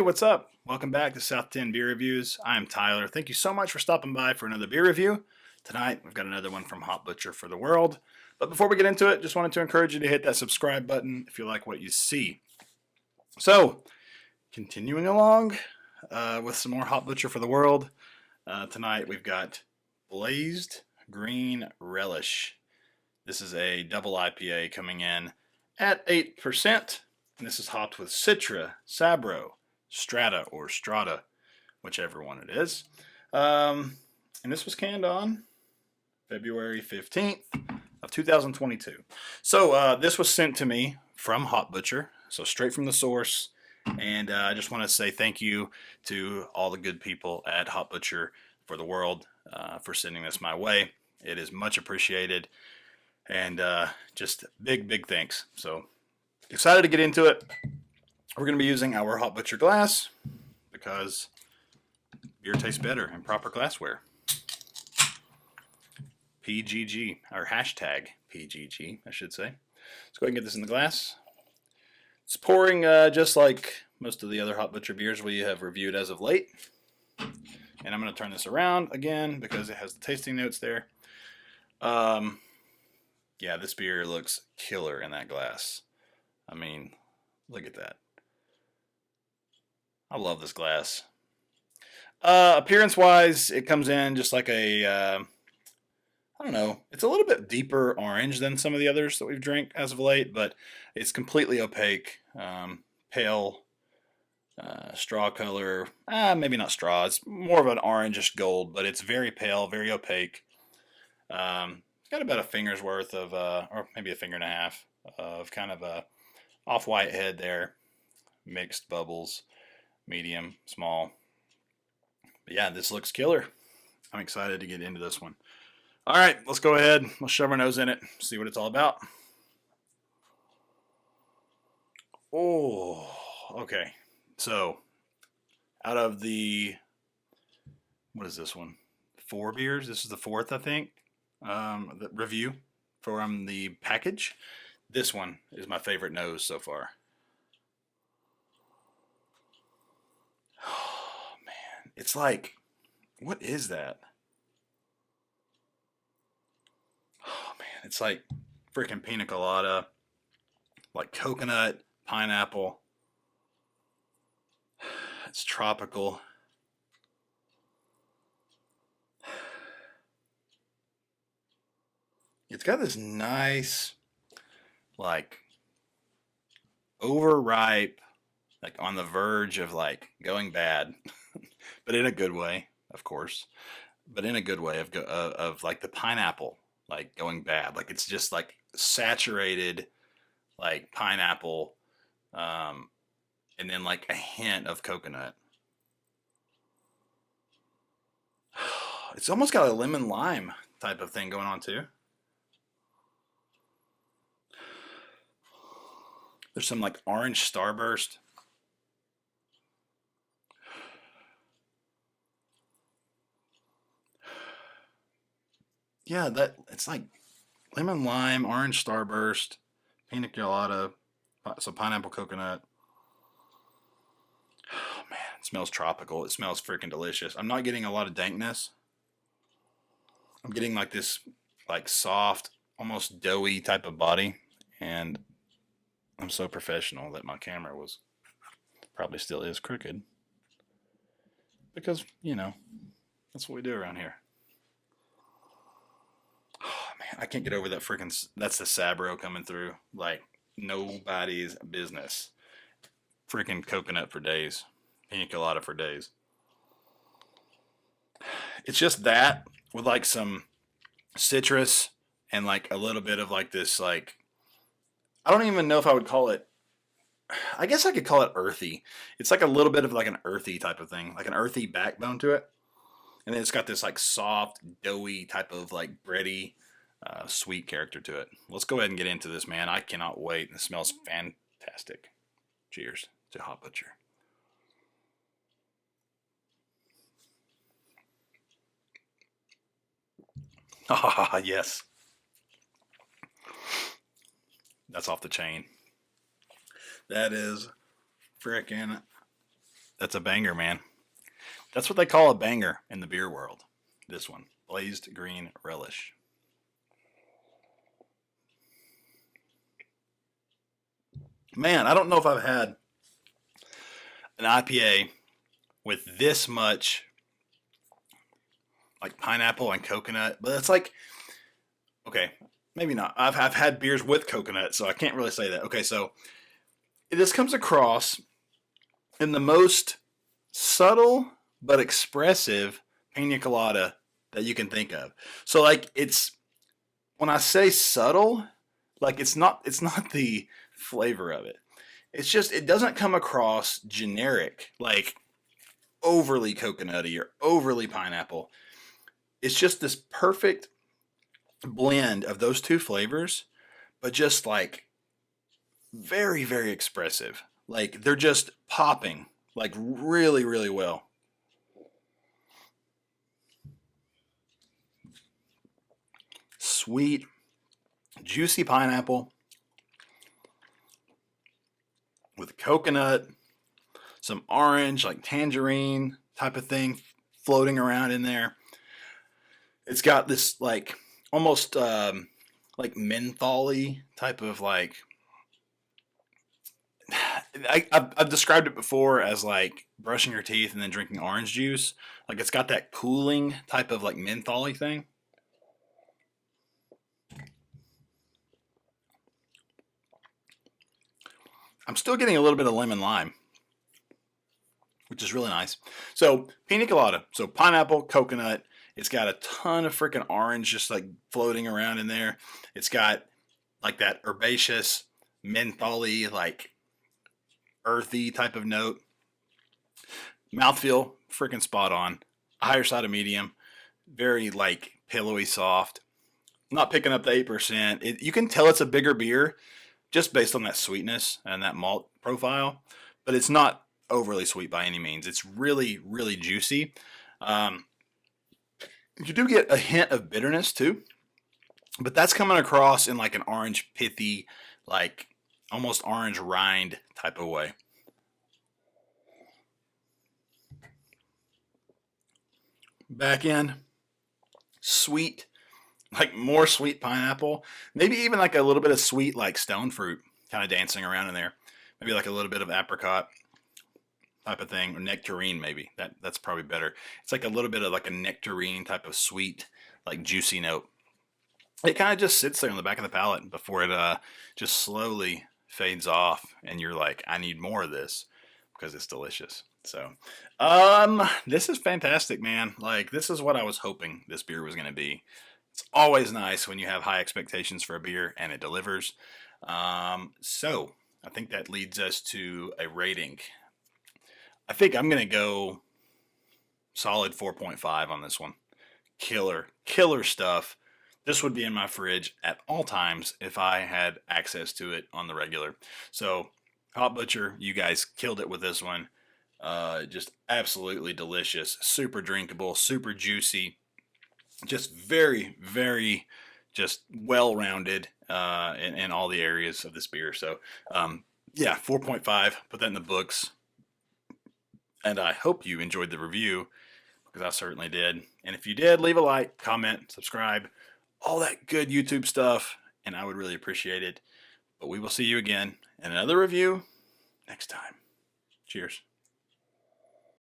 Hey, what's up? Welcome back to South 10 Beer Reviews. I'm Tyler. Thank you so much for stopping by for another beer review. Tonight, we've got another one from Hop Butcher for the World. But before we get into it, just wanted to encourage you to hit that subscribe button if you like what you see. So, continuing along with some more Hop Butcher for the World. Tonight, we've got Blazed Green Relish. This is a double IPA coming in at 8%. And this is hopped with Citra, Sabro, Strata, or Strata, whichever one it is. And this was canned on February 15th of 2022. So this was sent to me from Hop Butcher, so straight from the source. And I just want to say thank you to all the good people at Hop Butcher for the World for sending this my way. It is much appreciated. And just big thanks. So excited to get into it. We're going to be using our Hop Butcher glass because beer tastes better in proper glassware. PGG, or hashtag PGG, I should say. Let's go ahead and get this in the glass. It's pouring just like most of the other Hop Butcher beers we have reviewed as of late. And I'm going to turn this around again because it has the tasting notes there. Yeah, this beer looks killer in that glass. I mean, look at that. I love this glass. Appearance-wise, it comes in just like a, I don't know, it's a little bit deeper orange than some of the others that we've drank as of late, but it's completely opaque, pale, straw color. Maybe not straw, it's more of an orangish gold, but it's very pale, very opaque. Got about a finger's worth of, or maybe a finger and a half of kind of a off-white head there. Mixed bubbles, medium, small. But yeah, this looks killer. I'm excited to get into this one. All right, let's go ahead. Let's shove our nose in it, see what it's all about. Oh, okay. So, out of the, what is this one? 4 beers. This is the 4th, I think. The review from the package. This one is my favorite nose so far. Oh man, it's like, what is that? Oh man, it's like freaking pina colada, like coconut, pineapple. It's tropical. It's got this nice, like, overripe, like on the verge of like going bad, but in a good way, of course. But in a good way of like the pineapple, like going bad. Like it's just like saturated, like pineapple, and then like a hint of coconut. It's almost got a lemon lime type of thing going on too. There's some like orange starburst. Yeah, that it's like lemon lime, orange starburst, pina colada, so pineapple coconut. Oh man, it smells tropical. It smells freaking delicious. I'm not getting a lot of dankness. I'm getting like this like soft, almost doughy type of body, and I'm so professional that my camera was probably still is crooked because, you know, that's what we do around here. Oh man, I can't get over that freaking. That's the Sabro coming through like nobody's business. Freaking coconut for days, pina colada for days. It's just that with like some citrus and like a little bit of like this like I don't even know if I would call it. I guess I could call it earthy. It's like a little bit of like an earthy type of thing, like an earthy backbone to it. And then it's got this like soft, doughy type of like bready, sweet character to it. Let's go ahead and get into this, man. I cannot wait. It smells fantastic. Cheers to Hop Butcher. Ah, yes. That's off the chain. That is freaking That's a banger, man. That's what they call a banger in the beer world. This one, Blazed Green Relish. Man, I don't know if I've had an IPA with this much like pineapple and coconut, but it's like, okay, maybe not. I've had beers with coconut, so I can't really say that. Okay, so this comes across in the most subtle but expressive pina colada that you can think of. So like it's when I say subtle, like it's not the flavor of it. It's just it doesn't come across generic, like overly coconutty or overly pineapple. It's just this perfect blend of those two flavors, but just like very, very expressive. Like they're just popping like really, really well. Sweet, juicy pineapple with coconut, some orange, like tangerine type of thing floating around in there. It's got this like almost like menthol-y type of like I've described it before as like brushing your teeth and then drinking orange juice. Like it's got that cooling type of like menthol-y thing. I'm still getting a little bit of lemon lime, which is really nice. So pina colada, so pineapple, coconut. It's got a ton of freaking orange just like floating around in there. It's got like that herbaceous, menthol-y, like earthy type of note. Mouthfeel, freaking spot on. Higher side of medium, very like pillowy soft. Not picking up the 8%. You can tell it's a bigger beer just based on that sweetness and that malt profile, but it's not overly sweet by any means. It's really, really juicy. You do get a hint of bitterness too, but that's coming across in like an orange pithy, like almost orange rind type of way. Back in, sweet, like more sweet pineapple, maybe even like a little bit of sweet like stone fruit kind of dancing around in there. Maybe like a little bit of apricot type of thing, or nectarine maybe. That's probably better. It's like a little bit of like a nectarine type of sweet, like juicy note. It kind of just sits there on the back of the palate before it just slowly fades off, and you're like, I need more of this because it's delicious. So, this is fantastic, man. Like this is what I was hoping this beer was going to be. It's always nice when you have high expectations for a beer and it delivers. So I think that leads us to a rating. I think I'm going to go solid 4.5 on this one. Killer stuff. This would be in my fridge at all times if I had access to it on the regular. So, Hot Butcher, you guys killed it with this one. Just absolutely delicious, super drinkable, super juicy, just very, very, just well-rounded in all the areas of this beer. So, yeah, 4.5. Put that in the books. And I hope you enjoyed the review, because I certainly did. And if you did, leave a like, comment, subscribe, all that good YouTube stuff, and I would really appreciate it. But we will see you again in another review next time. Cheers.